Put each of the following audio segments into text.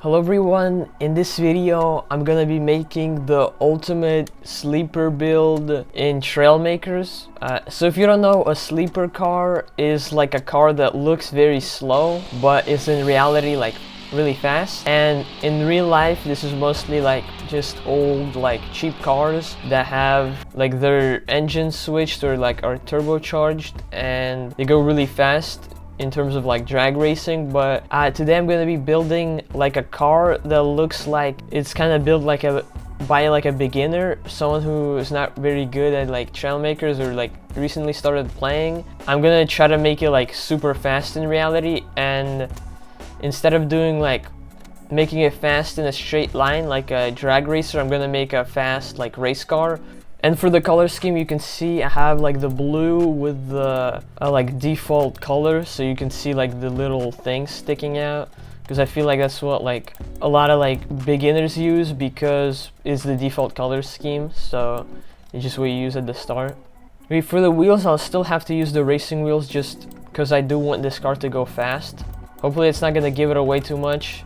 Hello everyone, in this video I'm gonna be making the ultimate sleeper build in trailmakers. So if you don't know, a sleeper car is like a car that looks very slow but is in reality like really fast, and in real life this is mostly like just old like cheap cars that have like their engine switched or like are turbocharged and they go really fast in terms of like drag racing. But today I'm gonna be building like a car that looks like it's kind of built like by like a beginner, someone who is not very good at like trailmakers or like recently started playing. I'm gonna try to make it like super fast in reality, and instead of doing like making it fast in a straight line like a drag racer, I'm gonna make a fast like race car. And for the color scheme, you can see I have like the blue with the like default color, so you can see like the little things sticking out, because I feel like that's what like a lot of like beginners use, because it's the default color scheme, so it's just what you use at the start. Okay, for the wheels, I'll still have to use the racing wheels just because I do want this car to go fast. Hopefully it's not gonna give it away too much,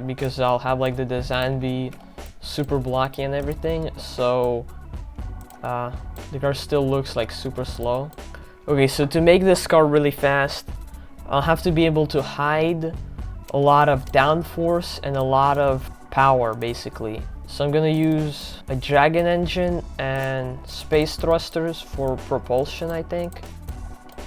because I'll have like the design be super blocky and everything, so the car still looks like super slow. Okay, so to make this car really fast, I'll have to be able to hide a lot of downforce and a lot of power basically. So I'm gonna use a dragon engine and space thrusters for propulsion, I think,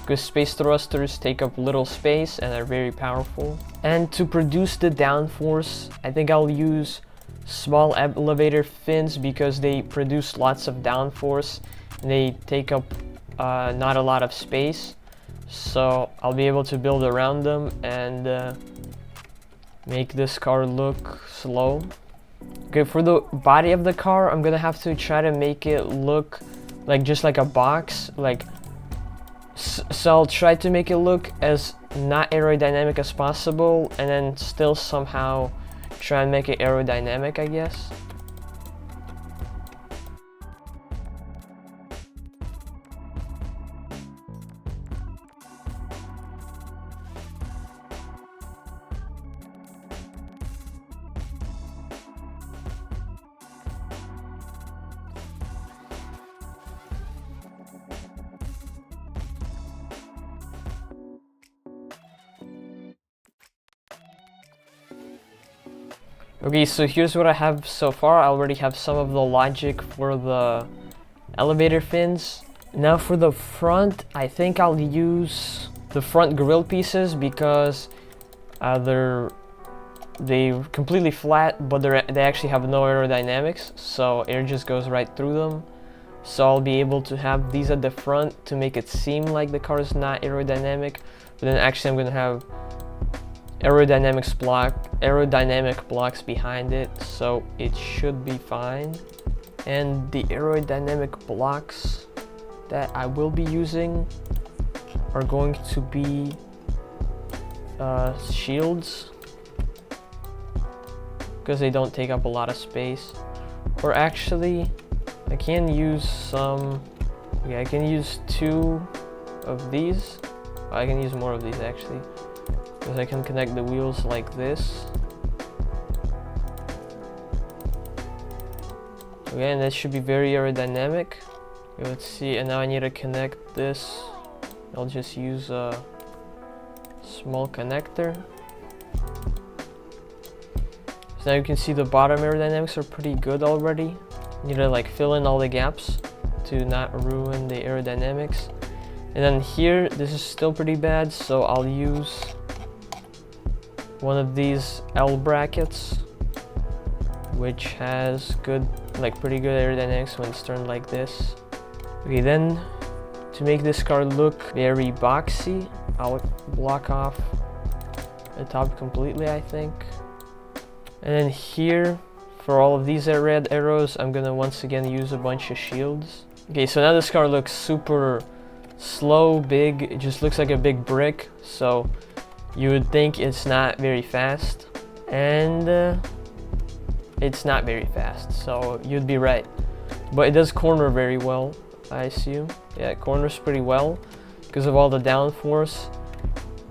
because space thrusters take up little space and are very powerful. And to produce the downforce, I think I'll use small elevator fins, because they produce lots of downforce and they take up not a lot of space, so I'll be able to build around them and make this car look slow. Okay, for the body of the car, I'm gonna have to try to make it look like just like a box, like so I'll try to make it look as not aerodynamic as possible, and then still somehow try and make it aerodynamic, I guess. Okay, so here's what I have so far. I already have some of the logic for the elevator fins. Now for the front, I think I'll use the front grille pieces, because they're completely flat, but they actually have no aerodynamics, so air just goes right through them. So I'll be able to have these at the front to make it seem like the car is not aerodynamic, but then actually I'm gonna have aerodynamic blocks behind it, so it should be fine. And the aerodynamic blocks that I will be using are going to be shields, because they don't take up a lot of space. Or actually, I can use some, yeah, I can use 2 of these. I can use more of these actually, because I can connect the wheels like this. Okay, and that should be very aerodynamic. Okay, let's see, and now I need to connect this. I'll just use a small connector. So now you can see the bottom aerodynamics are pretty good already. Need to like fill in all the gaps to not ruin the aerodynamics. And then here, this is still pretty bad, so I'll use one of these L brackets, which has good, like pretty good aerodynamics when it's turned like this. Okay, then to make this car look very boxy, I'll block off the top completely, I think. And then here, for all of these red arrows, I'm gonna once again use a bunch of shields. Okay, so now this car looks super slow, big. It just looks like a big brick, so you would think it's not very fast, and it's not very fast, so you'd be right. But it does corner very well, I assume. Yeah, it corners pretty well because of all the downforce.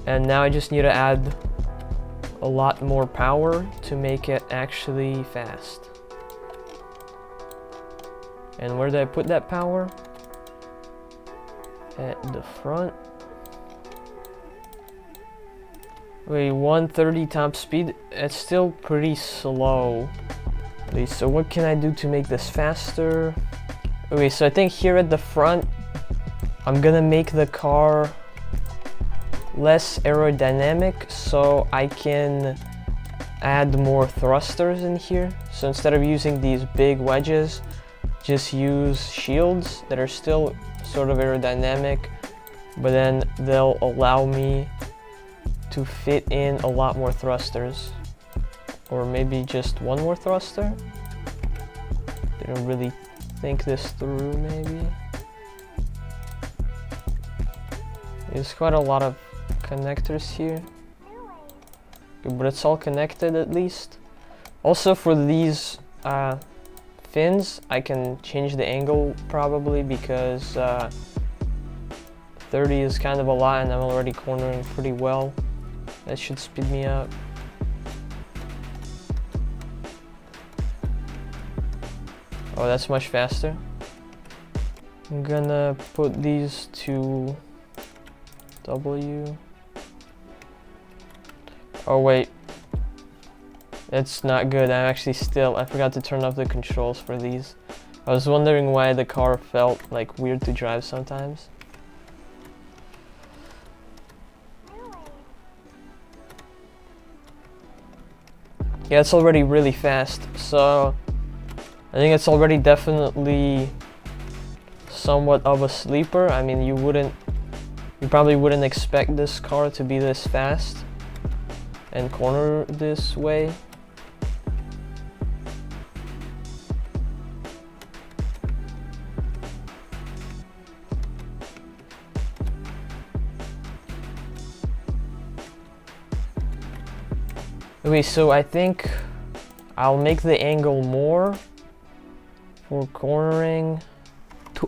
And now I just need to add a lot more power to make it actually fast. And where did I put that power? At the front. Wait, 130 top speed? It's still pretty slow. Wait, so what can I do to make this faster? Okay, so I think here at the front, I'm gonna make the car less aerodynamic so I can add more thrusters in here. So instead of using these big wedges, just use shields that are still sort of aerodynamic, but then they'll allow me to fit in a lot more thrusters. Or maybe just one more thruster? Didn't really think this through, maybe. There's quite a lot of connectors here, but it's all connected at least. Also for these fins, I can change the angle probably because 30 is kind of a lot and I'm already cornering pretty well. That should speed me up. Oh, that's much faster. I'm gonna put these to W. Oh wait, that's not good. I forgot to turn off the controls for these. I was wondering why the car felt like weird to drive sometimes. Yeah, it's already really fast, so I think it's already definitely somewhat of a sleeper. I mean, you probably wouldn't expect this car to be this fast and corner this way. Okay, so I think I'll make the angle more for cornering.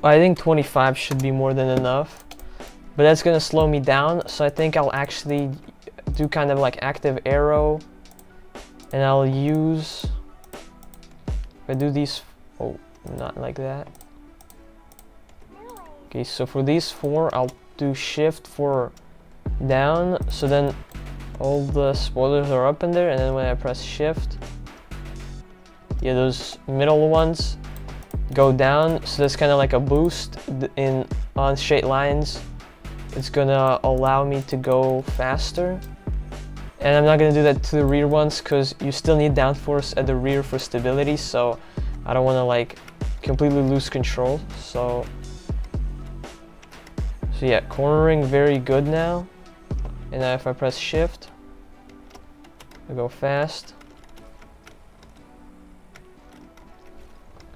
I think 25 should be more than enough, but that's gonna slow me down, so I think I'll actually do kind of like active aero, and I'll use, if I do these, oh, not like that. Okay, so for these 4, I'll do shift for down, so then all the spoilers are up in there, and then when I press shift, yeah, those middle ones go down, so that's kind of like a boost on straight lines. It's gonna allow me to go faster, and I'm not gonna do that to the rear ones because you still need downforce at the rear for stability, so I don't want to like completely lose control. So yeah, cornering very good now. And now if I press shift, I go fast.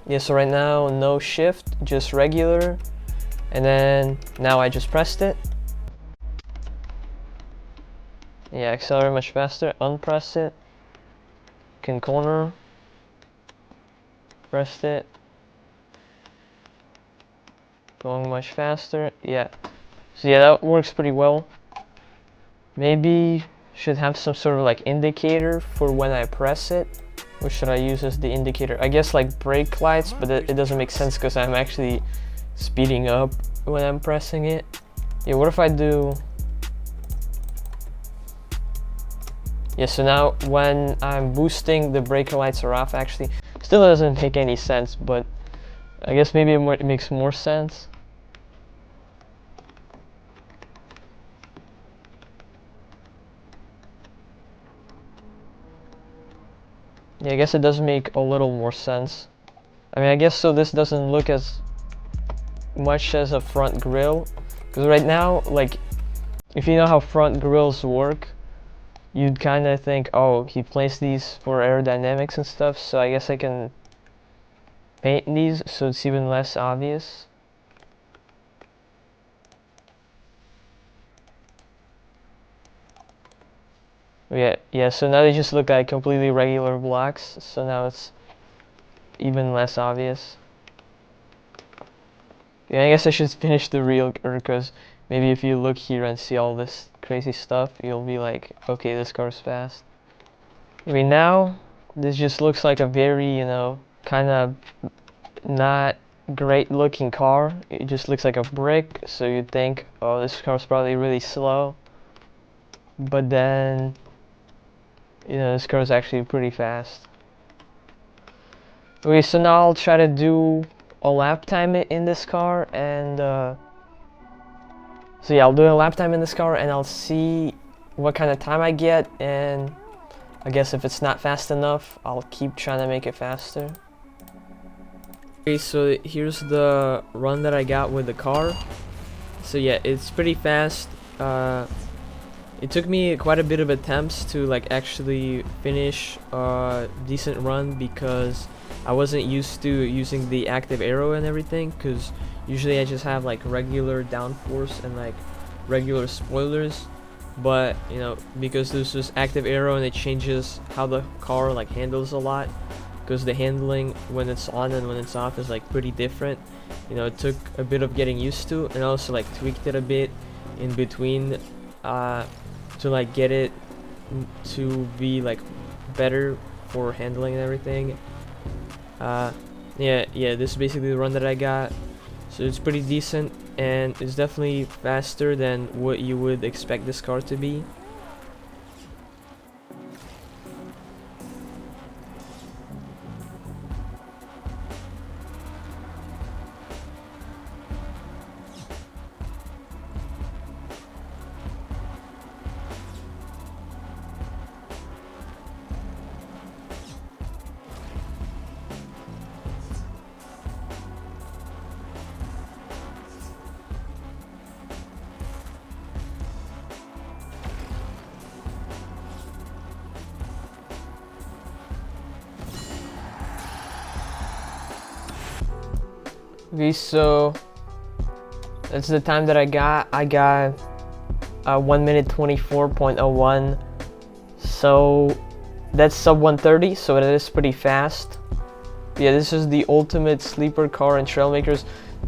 Yeah, so right now no shift, just regular. And then now I just pressed it. Yeah, accelerate much faster, unpress it. Can corner. Pressed it. Going much faster, yeah. So yeah, that works pretty well. Maybe should have some sort of like indicator for when I press it. What should I use as the indicator? I guess like brake lights, but it doesn't make sense because I'm actually speeding up when I'm pressing it. Yeah, what if I do... Yeah, so now when I'm boosting, the brake lights are off actually. Still doesn't make any sense, but I guess maybe it makes more sense. Yeah, I guess it does make a little more sense. I mean, I guess so this doesn't look as much as a front grille. Because right now, like, if you know how front grills work, you'd kind of think, oh, he placed these for aerodynamics and stuff, so I guess I can paint these so it's even less obvious. Yeah, so now they just look like completely regular blocks, so now it's even less obvious. Yeah, I guess I should finish the real because maybe if you look here and see all this crazy stuff, you'll be like, okay, this car's fast. I mean, now this just looks like a very, kind of not great looking car. It just looks like a brick, so you'd think, oh, this car's probably really slow. But then, this car's actually pretty fast. Okay, so now I'll try to do a lap time in this car, and so yeah, I'll do a lap time in this car, and I'll see what kind of time I get, and I guess if it's not fast enough, I'll keep trying to make it faster. Okay, so here's the run that I got with the car. So yeah, it's pretty fast. It took me quite a bit of attempts to like actually finish a decent run because I wasn't used to using the active aero and everything, because usually I just have like regular downforce and like regular spoilers, but because this is active aero and it changes how the car like handles a lot, because the handling when it's on and when it's off is like pretty different. It took a bit of getting used to, and also like tweaked it a bit in between to like get it to be like better for handling and everything. Yeah, this is basically the run that I got. So it's pretty decent, and it's definitely faster than what you would expect this car to be. Okay, so that's the time that I got. I got 1 minute 24.01. So that's sub 130, so it is pretty fast. Yeah, this is the ultimate sleeper car in Trailmakers.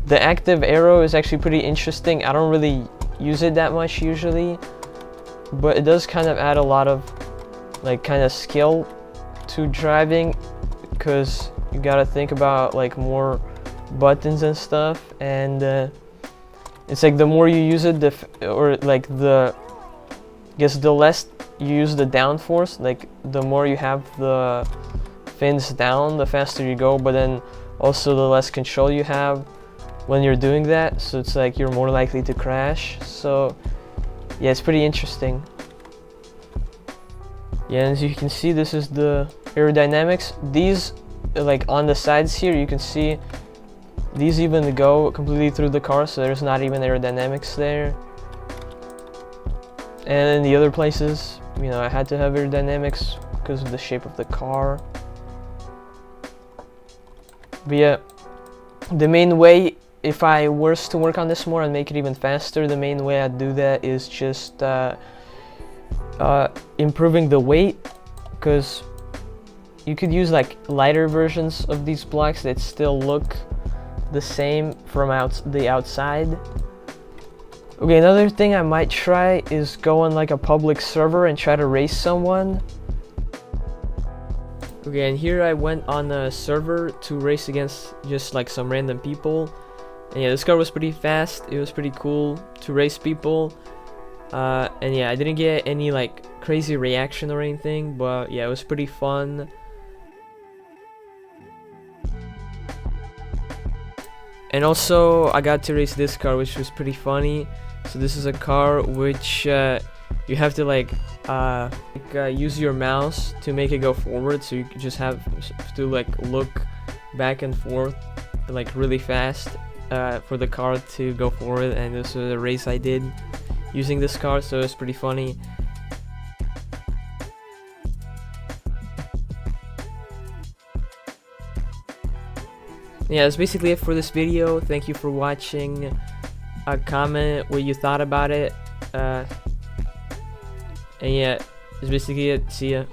The active aero is actually pretty interesting. I don't really use it that much usually, but it does kind of add a lot of like kind of skill to driving, because you gotta think about like more buttons and stuff, and it's like the more you use it, I guess the less you use the downforce, like the more you have the fins down, the faster you go, but then also the less control you have when you're doing that, so it's like you're more likely to crash. So yeah, it's pretty interesting. Yeah, and as you can see, this is the aerodynamics. These, like on the sides here, you can see these even go completely through the car, so there's not even aerodynamics there. And in the other places, I had to have aerodynamics because of the shape of the car. But yeah, the main way, if I was to work on this more and make it even faster, the main way I'd do that is just improving the weight, because you could use like lighter versions of these blocks that still look the same from the outside. Okay, another thing I might try is go on like a public server and try to race someone. Okay, and here I went on a server to race against just like some random people. And yeah, this car was pretty fast. It was pretty cool to race people. And yeah, I didn't get any like crazy reaction or anything, but yeah, it was pretty fun. And also I got to race this car, which was pretty funny. So this is a car which you have to use your mouse to make it go forward, so you just have to like look back and forth like really fast for the car to go forward. And this was a race I did using this car, so it's pretty funny. Yeah, that's basically it for this video. Thank you for watching. Comment what you thought about it. And yeah, that's basically it. See ya.